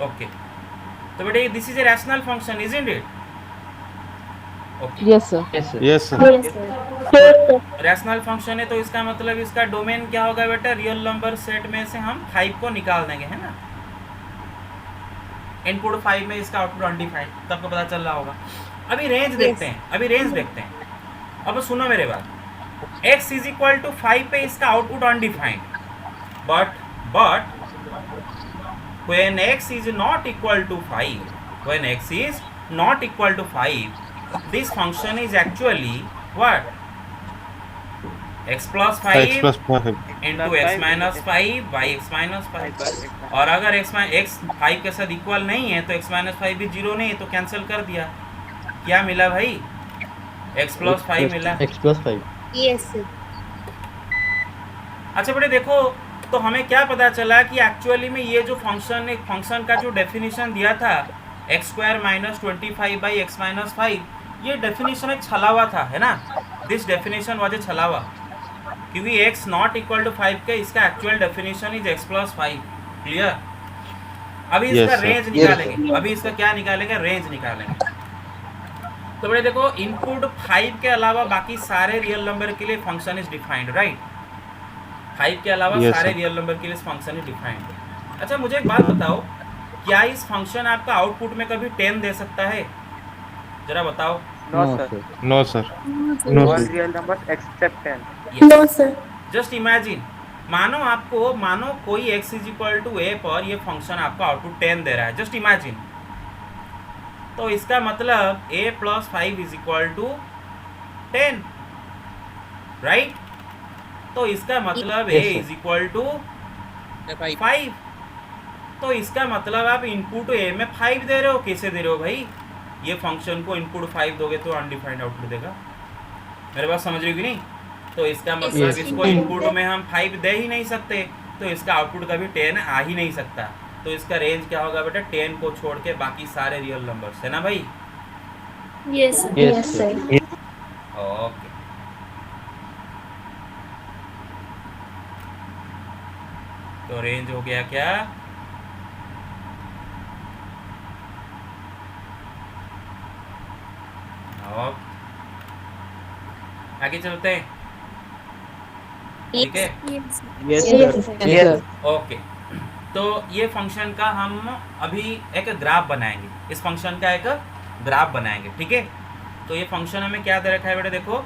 Okay, तो बेटे this is a rational function, isn't it? Okay, Yes, sir. Yes, sir. Yes, sir. Yes, sir. तो rational function है तो इसका मतलब इसका डोमेन क्या होगा बेटा? रियल नंबर सेट में से हम 5 को निकाल देंगे, है ना? इनपुट 5 में इसका आउटपुट अनडिफाइंड, तो आपको पता चल रहा होगा। अभी रेंज देखते हैं, अभी रेंज देखते हैं। अब सुनो मेरे बात, x इज इक्वल टू 5 पे इसका output undefined, but when x is not equal to 5, when x is not equal to 5, this function is actually what? x plus 5 X plus 5. into x minus 5 by x minus 5। और अगर x 5 के साथ equal नहीं है तो x minus 5 भी zero नहीं है, तो कैंसिल कर दिया। क्या मिला भाई? x plus 5 मिला। X plus 5. Yes, sir. अच्छा बेटे देखो, तो हमें क्या पता चला कि एक्चुअली में ये जो फंक्शन का जो डेफिनेशन दिया था x² minus 25 by x minus 5, ये डेफिनेशन एक छलावा था, है ना? दिस डेफिनेशन वाज ए छलावा, क्योंकि x नॉट इक्वल टू 5 के इसका actual definition is x plus 5। Clear? अभी इसका Yes, sir. रेंज निकालेंगे, अभी इसका क्या निकालेंगे? रेंज निकालेंगे। तो बेटे देखो, इनपुट 5 के अलावा बाकी सारे रियल नंबर के लिए फंक्शन इज डिफाइंड, राइट? 5 के अलावा Yes, सारे sir. रियल नंबर के लिए फंक्शन ही डिफाइंड है। अच्छा मुझे एक बात बताओ, क्या इस फंक्शन आपका आउटपुट में कभी 10 दे सकता है? जरा बताओ। No, sir. No, sir. No, All sir. real numbers except 10. No, sir. Just imagine, मानो कोई x इज इक्वल टू ए पर ये फंक्शन आपको आउटपुट 10 दे रहा है, जस्ट इमेजिन। तो इसका मतलब a plus 5 is equal to 10, right? तो इसका मतलब a Yes, sir. Is equal to 5। तो इसका मतलब आप इनपुट a में 5 दे रहे हो। कैसे दे रहे हो भाई? ये फंक्शन को इनपुट 5 दोगे तो अनडिफाइंड आउटपुट देगा। मेरे बात समझ रही हो कि नहीं? तो इसका मतलब Yes, इसको sir. इनपुट में हम 5 दे ही नहीं सकते, तो इसका आउटपुट कभी 10 आ ही नहीं सकता। तो इसका रेंज क्या होगा बेटा? 10 को छोड़ के बाकी सारे रियल नंबर्स, है ना भाई? Yes, sir. Yes, sir. Okay, तो रेंज हो गया क्या? और आगे चलते हैं, ठीक है? Yes, sir. Yes, Yes, sir. sir. Yes, Yes, sir. sir. Okay, तो ये फंक्शन का हम अभी एक ग्राफ बनाएंगे, इस फंक्शन का एक ग्राफ बनाएंगे, ठीक है? तो ये फंक्शन हमें क्या दे रखा है बेटा? देखो,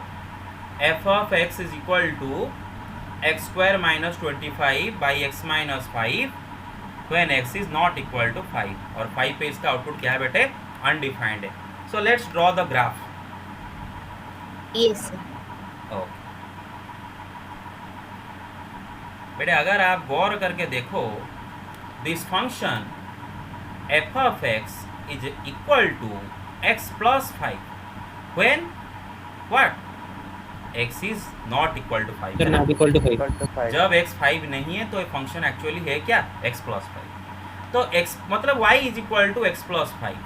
f of x is equal to x² minus 25 by x minus 5 when x is not equal to 5, और 5 पे इसका आउटपुट क्या है बेटे? अनडिफाइंड है। So let's draw the graph. Yes, sir. Okay बेटे, अगर आप गौर करके देखो, this function f of x is equal to x plus 5 when what? x is not equal to 5, है ना? Equal to 5. Equal to 5. जब x 5 नहीं है तो ये फंक्शन एक्चुअली है क्या? x plus 5। तो x मतलब y is equal to x plus 5।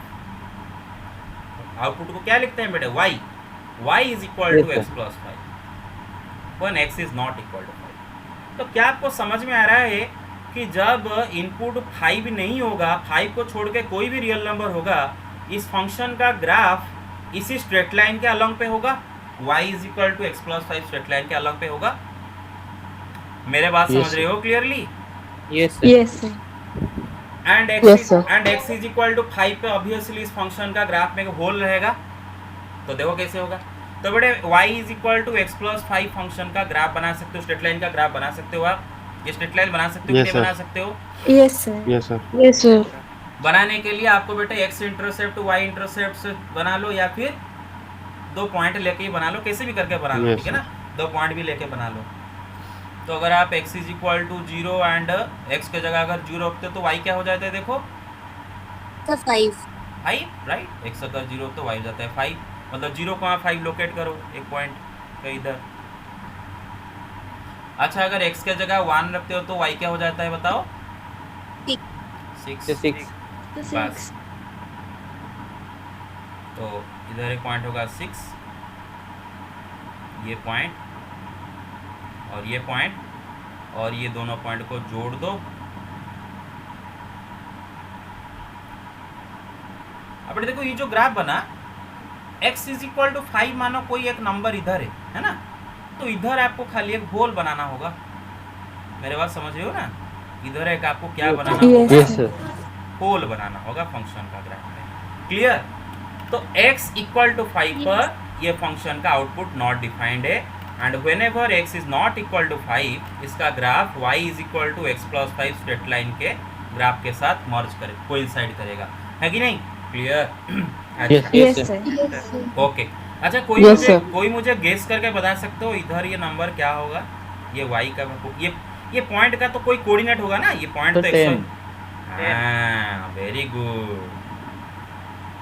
Output को क्या लिखते हैं बेटे? y is equal to Yes, x sir. Plus 5 when x is not equal to 5। तो क्या आपको समझ में आ रहा है कि जब इनपुट 5 नहीं होगा, 5 को छोड़ के कोई भी रियल नंबर होगा, इस फंक्शन का ग्राफ इसी स्ट्रेट लाइन के अलॉन्ग पे होगा? y is equal to x plus 5 straight line के अलॉन्ग पे होगा। मेरे बात Yes, समझ रहे हो clearly? Yes, sir. Yes, sir. And Yes, sir. x is equal to 5 पे ऑब्वियसली इस फंक्शन का ग्राफ में एक होल रहेगा। तो देखो कैसे होगा। तो बेटे y is equal to x plus 5 function का ग्राफ बना सकते हो, स्ट्रेट लाइन का ग्राफ बना सकते हो आप। ये स्ट्रेट लाइन बना सकते हो, Yes, कि sir. बना सकते हो? Yes, sir. Yes, sir. Yes, sir. बनाने के लिए आपको बेटे x इंटरसेप्ट y इंटरसेप्ट से बना लो, या फिर 2 पॉइंट लेके ही बना लो, कैसे भी करके बना लो, Yes, ठीक है ना? 2 पॉइंट भी लेके बना लो। तो अगर आप x is equal to 0 and x के जगह अगर 0 रखते हो तो y क्या हो जाता है? देखो The 5. 5, राइट? x अगर 0 तो y हो जाता है 5। मतलब 0 को 5 लोकेट करो एक पॉइंट के इधर। अच्छा, अगर x के जगह 1 रखते हो तो y क्या हो जाता है बताओ? 6। 6. The बस। 6. तो इधर एक पॉइंट होगा 6, ये पॉइंट और ये पॉइंट, और ये दोनों पॉइंट को जोड़ दो अब देखो ये जो ग्राफ बना x इज इक्वल टू 5 मानो कोई एक नंबर इधर है ना, तो इधर आपको खाली एक होल बनाना होगा। मेरे बात समझ रहे हो ना, इधर एक आपको क्या बनाना होगा, यस सर। होल बनाना होगा फंक्शन का ग्राफ में। क्लियर? तो x इक्वल टू 5 पर ये फंक्शन का आउटपुट नॉट डिफाइंड है, and whenever x is not equal to 5 इसका graph y is equal to x plus 5 straight line के ग्राफ के साथ मर्ज करे, कोइंसाइड करेगा, है कि नहीं? क्लियर? अच्छा, Yes, Yes, sir. sir. Okay. अच्छा, Yes, sir. कोई मुझे गेस करके बता सकते हो इधर ये नंबर क्या होगा? ये y का ये पॉइंट का तो कोई कोऑर्डिनेट होगा ना, ये पॉइंट तो तो 10. हाँ, वेरी गुड।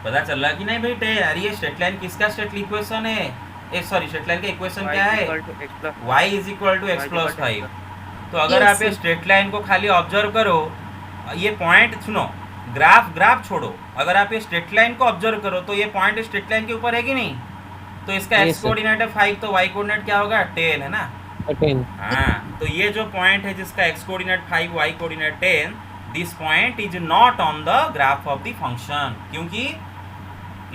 पता चल रहा कि नहीं भाई? अरे ये स्ट्रेट लाइन किसका स्ट्रेट इक्वेशन है? सॉरी, स्ट्रेट लाइन का इक्वेशन क्या है? y is equal to x plus 5। तो अगर Yes, आप ये sir. स्ट्रेट लाइन को खाली ऑब्जर्व करो, ये पॉइंट सुनो, ग्राफ छोड़ो, अगर आप ये स्ट्रेट लाइन को ऑब्जर्व करो तो ये पॉइंट स्ट्रेट लाइन के ऊपर है कि नहीं? तो इसका Yes, x sir. कोऑर्डिनेट है 5, तो y कोऑर्डिनेट क्या होगा? 10, है ना? 10. हाँ, तो ये जो पॉइंट है जिसका x coordinate 5, y coordinate 10, this point is not on the graph of the function, क्योंकि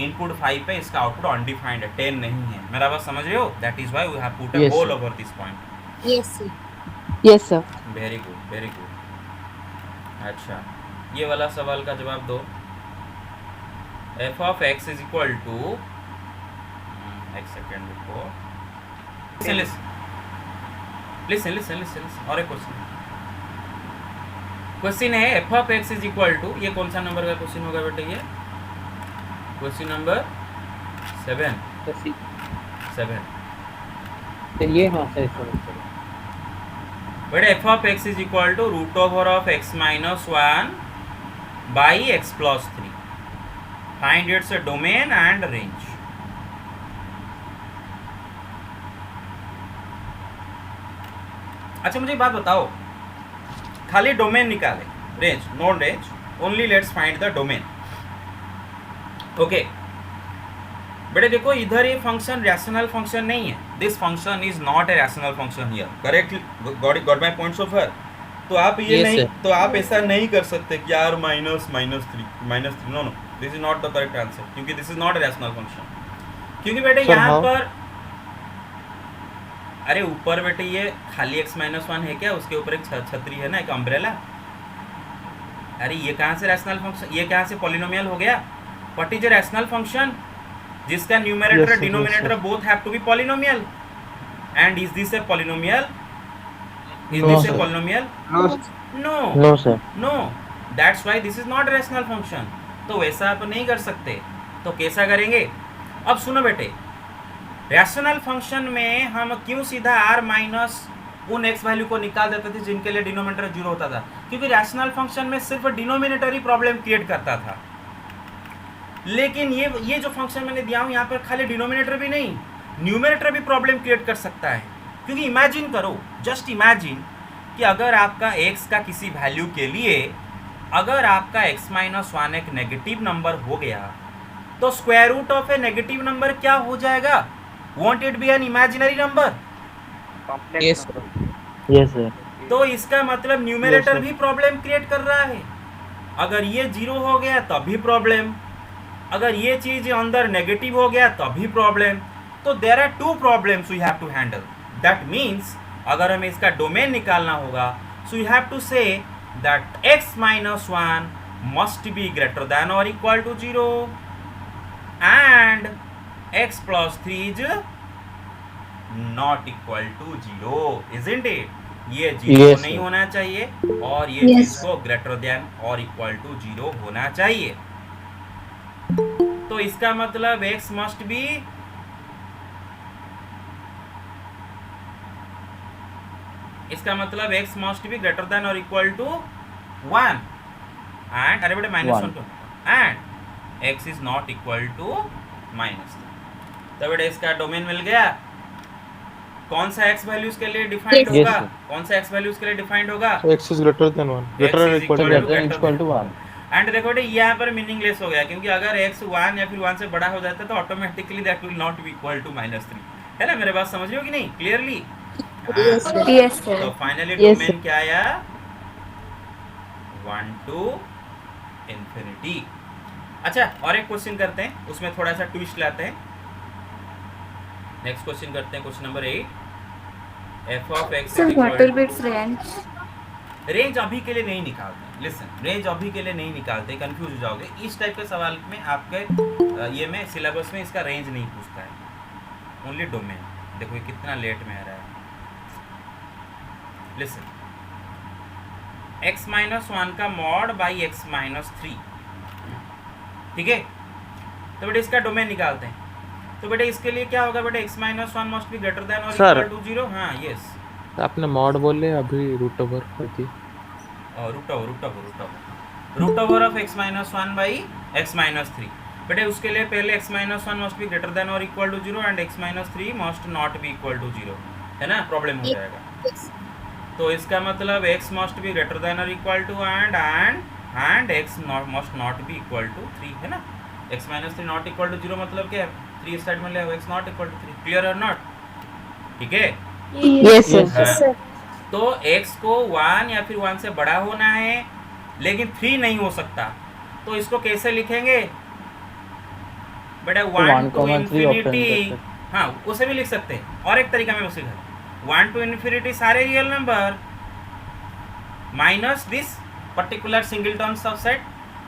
इनपुट 5 पे इसका आउटपुट अनडिफाइंड है, 10 नहीं है। मेरा बात समझ रहे हो? That is why we have put a Yes, hole sir. Over this point. Yes, sir. Yes, sir. Very good, very good. अच्छा, ये वाला सवाल का जवाब दो। f of x is equal to एक सेकेंड रुको, लिसन और एक क्वेश्चन है f of x is equal to, ये कौन सा नंबर का क्वेश्चन होगा बेटे? ये क्वेश्चन नंबर 7। चलिए, हाँ सर। बेटे f of x is equal to root over of x minus 1 by x plus 3. Find its domain and range. अच्छा, मुझे एक बात बताओ, खाली डोमेन निकाले, range no range, only let's find the domain. Okay बेटे, देखो इधर ये फंक्शन रैशनल फंक्शन नहीं है, this function is not a rational function here, correct? Got my points of viewer. तो आप ये Yes, नहीं, sir. तो आप ऐसा नहीं कर सकते कि यार minus 3, no, this is not the correct answer, क्योंकि this is not a rational function. क्योंकि बेटे Sir, यहाँ how? पर, अरे ऊपर बेटे ये खाली x माइनस 1 है क्या? उसके ऊपर एक छतरी है ना, एक अम्ब्रेला। अरे ये कहाँ से रैशनल फंक्शन, ये कहाँ से पॉलिनोमियल हो गया? What is a rational function? जिसका न्यूमरेटर Yes, और sir, denominator yes, sir. Both have to be polynomial. And is this a polynomial? Is No, this a sir. Polynomial? No, No, sir. No, that's why this is not rational function. तो वैसा आप नहीं कर सकते, तो कैसा करेंगे? अब सुनो बेटे, रैशनल फंक्शन में हम क्यों सीधा r माइनस उन x वैल्यू को निकाल देते थे जिनके लिए डिनोमिनेटर 0 होता था? क्योंकि रैशनल फंक्शन में सिर्फ डिनोमिनेटर ही प्रॉब्लम क्रिएट करता था। लेकिन ये जो फंक्शन मैंने दिया हूँ यहाँ पर खाली डिनोमिनेटर भी नहीं, न्यूमरेटर भी प्रॉब्लम क्रिएट कर सकता है। क्योंकि इमेजिन करो, जस्ट इमेजिन कि अगर आपका x का किसी वैल्यू के लिए अगर आपका x माइनस 1 एक नेगेटिव नंबर हो गया, तो square root of a negative number क्या हो जाएगा? Won't it be an imaginary number? Yes, sir. Yes, sir. तो इसका मतलब न्यूमरेटर Yes, sir. भी प्रॉब्लम क्रिएट कर रहा है। अगर ये 0 हो गया तब भी प्रॉब्लम, अगर ये चीज अंदर नेगेटिव हो गया तब भी प्रॉब्लम। तो there are 2 problems we have to handle. That means अगर हमें इसका डोमेन निकालना होगा, so you have to say that x minus 1 must be greater than और equal to 0 and x plus 3 is not equal to 0, isn't it? ये 0 Yes, नहीं sir. होना चाहिए और ये Yes. चीज को ग्रेटर देन और इक्वल टू 0 होना चाहिए। तो इसका मतलब x must be greater than और इक्वल टू 1 एंड, अरे बेटे minus 1 and x is not equal to -3। तो बेटे इसका डोमेन मिल गया। कौन सा x वैल्यूज के लिए डिफाइंड Yes. होगा? Yes, sir. कौन सा x वैल्यूज के लिए डिफाइंड होगा? x is greater than 1, greater than is equal to equal 1. to- Greater than equal to 1. And देखो बेटे यहाँ पर मीनिंगलेस हो गया, क्योंकि अगर x 1 या फिर 1 से बड़ा हो जाता है तो automatically that will not be equal to -3, है ना? मेरे बात समझ रहे हो कि नहीं क्लियरली? Yes, sir. Yes, तो sir. Finally Yes, domain sir. क्या आया? 1 to infinity। अच्छा, और एक क्वेश्चन करते हैं, उसमें थोड़ा सा ट्विस्ट लाते हैं। नेक्स्ट क्वेश्चन करते हैं, question number 8। F of x Sir, is what equal will be its range? Range अभी के लिए नहीं निकालते। लिसन, रेंज अभी के लिए नहीं निकालते, कंफ्यूज हो जाओगे। इस टाइप के सवाल में आपके ये में सिलेबस में इसका रेंज नहीं पूछता है, ओनली डोमेन। देखो ये कितना लेट में आ रहा है। लिसन, x माइनस 1 का मॉड बाई x माइनस 3, ठीक है। तो बेटे इसका डोमेन निकालते हैं। तो बेटे इसके लिए क्या होगा बेटे, x minus 1 must be greater than और Sir. Equal to 0। हाँ, यस, आपने मॉड बोले अभी रूट ओवर कर दी। Root over of x minus 1 by x minus 3। बेटे उसके लिए पहले x minus 1 must be greater than और equal to 0 and x minus 3 must not be equal to 0, है ना। प्रॉब्लम हो जाएगा। Yes. तो इसका मतलब x must be greater than और equal to and x must not be equal to 3, है ना। x minus 3 not equal to 0 मतलब क्या है, 3 साइड में ले आओ, x not equal to 3। Clear और नॉट? ठीक है। Yes, sir. हाँ। तो x को 1 या फिर 1 से बड़ा होना है, लेकिन 3 नहीं हो सकता। तो इसको कैसे लिखेंगे बेटा, 1 टू इन्फिनिटी। हाँ, उसे भी लिख सकते हैं। और एक तरीका मैं उसे 1 टू इन्फिनिटी सारे real number minus this particular singleton subset.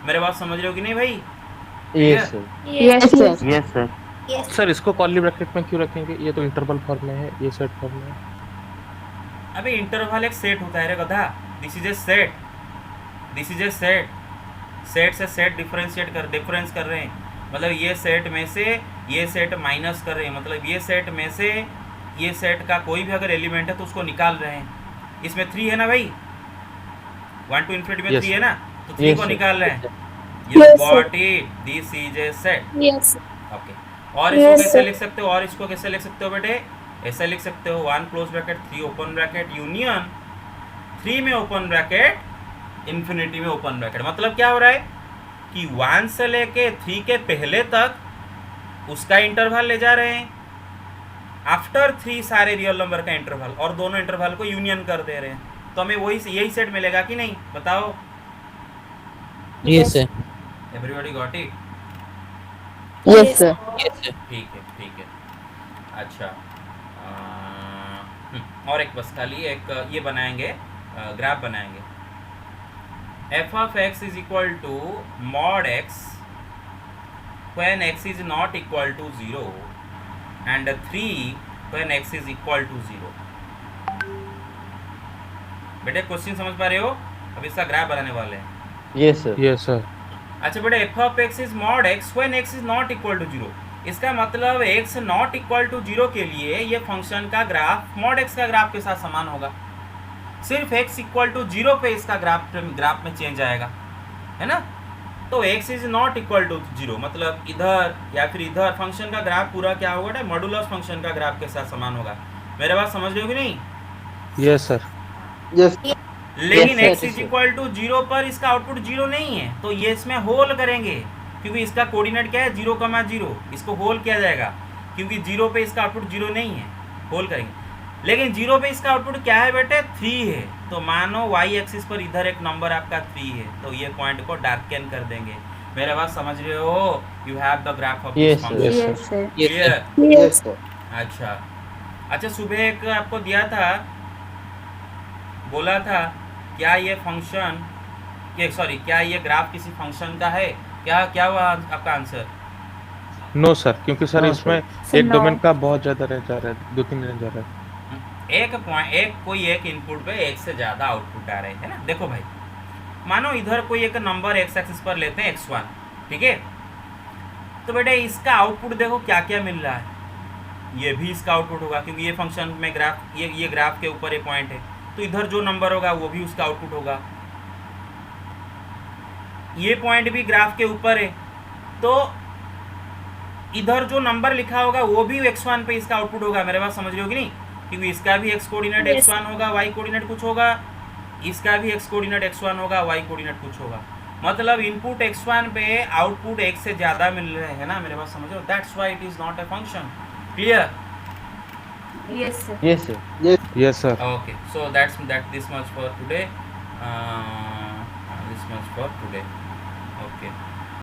मेरे बात समझ रहे हो कि नहीं भाई? Yes sir. Yes, sir. Yes, sir. Yes. Sir इसको कर्ली ब्रैकेट में क्यों रखेंगे? ये तो इंटरवल फॉर्म में है, ये सेट फॉर्म में है। अबे इंटरवल एक सेट होता है रे गधा। This is a set, this is a set. Set से सेट डिफरेंस कर रहे हैं। मतलब ये सेट में से ये सेट माइनस कर रहे हैं। मतलब ये सेट में से ये सेट का कोई भी अगर एलिमेंट है तो उसको निकाल रहे हैं। इसमें 3 है ना भाई, 1 टू इन्फिनिटी में Yes, 3 है ना, तो 3 Yes, को sir. निकाल रहे हैं। You Yes, got it, this is a set. Yes. Okay, और इसको Yes, कैसे sir. लिख सकते हो, और इसको कैसे लिख सकते हो बेटे? ऐसा लिख सकते हो 1 close bracket 3 open bracket union 3 में ओपन ब्रैकेट इन्फिनिटी में ओपन ब्रैकेट। मतलब क्या हो रहा है कि 1 से लेके 3 के पहले तक उसका इंटरवल ले जा रहे हैं, आफ्टर 3 सारे रियल नंबर का इंटरवल, और दोनों इंटरवल को यूनियन कर दे रहे हैं। तो हमें यही सेट मिलेगा कि नहीं, बताओ? Yes, sir. Everybody got it? Yes, sir. Yes, sir. ठीक है। अच्छा, और एक बस खाली एक ये बनाएंगे, ग्राफ बनाएंगे। F of x is equal to mod x when x is not equal to 0 and 3 when x is equal to 0। बेटे क्वेश्चन समझ पा रहे हो? अब इसका ग्राफ बनाने वाले हैं। Yes, sir. Yes sir. अच्छा बेटा, f of x is mod x when x is not equal to 0। इसका मतलब एक्स नॉट इक्वल टू 0 के लिए ये फंक्शन का ग्राफ मॉड एक्स का ग्राफ के साथ समान होगा। सिर्फ एक्स इक्वल टू 0 पे इसका ग्राफ में चेंज आएगा, है ना। तो x is not equal to 0 मतलब इधर या फिर इधर फंक्शन का ग्राफ पूरा क्या होगा, मॉडुलस फंक्शन का ग्राफ के साथ समान होगा। मेरे बात समझ रहे हो कि नहीं? Yes sir. Yes. लेकिन Yes, sir, x yes, is sir. Equal to 0 पर इसका आउटपुट 0 नहीं है, तो ये इसमें होल करेंगे क्योंकि इसका कोऑर्डिनेट क्या है 0,0। इसको होल किया जाएगा क्योंकि 0 पे इसका आउटपुट 0 नहीं है, होल करेंगे। लेकिन 0 पे इसका आउटपुट क्या है बेटे, 3 है। तो मानो y एक्सिस पर इधर एक नंबर आपका 3 है, तो ये पॉइंट को डार्कन कर देंगे। मेरे बात समझ रहे हो? You have the graph of Yes, this sir. Function. Yes, sir. Clear? Yes, sir. अच्छा, सुबह एक आपको दिया था, बोला था क्या ये फंक्शन क्या ये ग्राफ किसी फंक्शन का है? क्या हुआ आपका आंसर? नो सर, क्योंकि सर No, इसमें sir. एक No. डोमेन का बहुत ज्यादा रह जा रहा है, 2-3 रह जा रहा है। कोई एक इनपुट पे एक से ज़्यादा आउटपुट आ रहे हैं ना। देखो भाई, मानो इधर कोई एक नंबर एक्स एक्सिस पर लेते हैं x1, ठीक है। तो बेटे इसका आउटपुट देखो क्या क्या मिल रहा है। ये भी इसका आउटपुट होगा क्योंकि ये फंक्शन में ग्राफ ये ग्राफ के ऊपर एक पॉइंट है, तो इधर जो नंबर होगा वो भी उसका आउटपुट होगा। ये पॉइंट भी ग्राफ के ऊपर है, तो इधर जो नंबर लिखा होगा वो भी x1 पे इसका आउटपुट होगा। मेरे बात समझ रहे हो कि नहीं? क्योंकि इसका भी x कोऑर्डिनेट Yes. x1 होगा, y कोऑर्डिनेट कुछ होगा, इसका भी x कोऑर्डिनेट x1 होगा, y कोऑर्डिनेट कुछ होगा। मतलब इनपुट x1 पे आउटपुट x से ज़्यादा मिल रहे हैं ना। मेरे बात समझ रहे हो? That's why it is not a function. Clear? Yes, sir. Yes, sir. Yes sir. Okay, so this much for today. This much for today. Okay.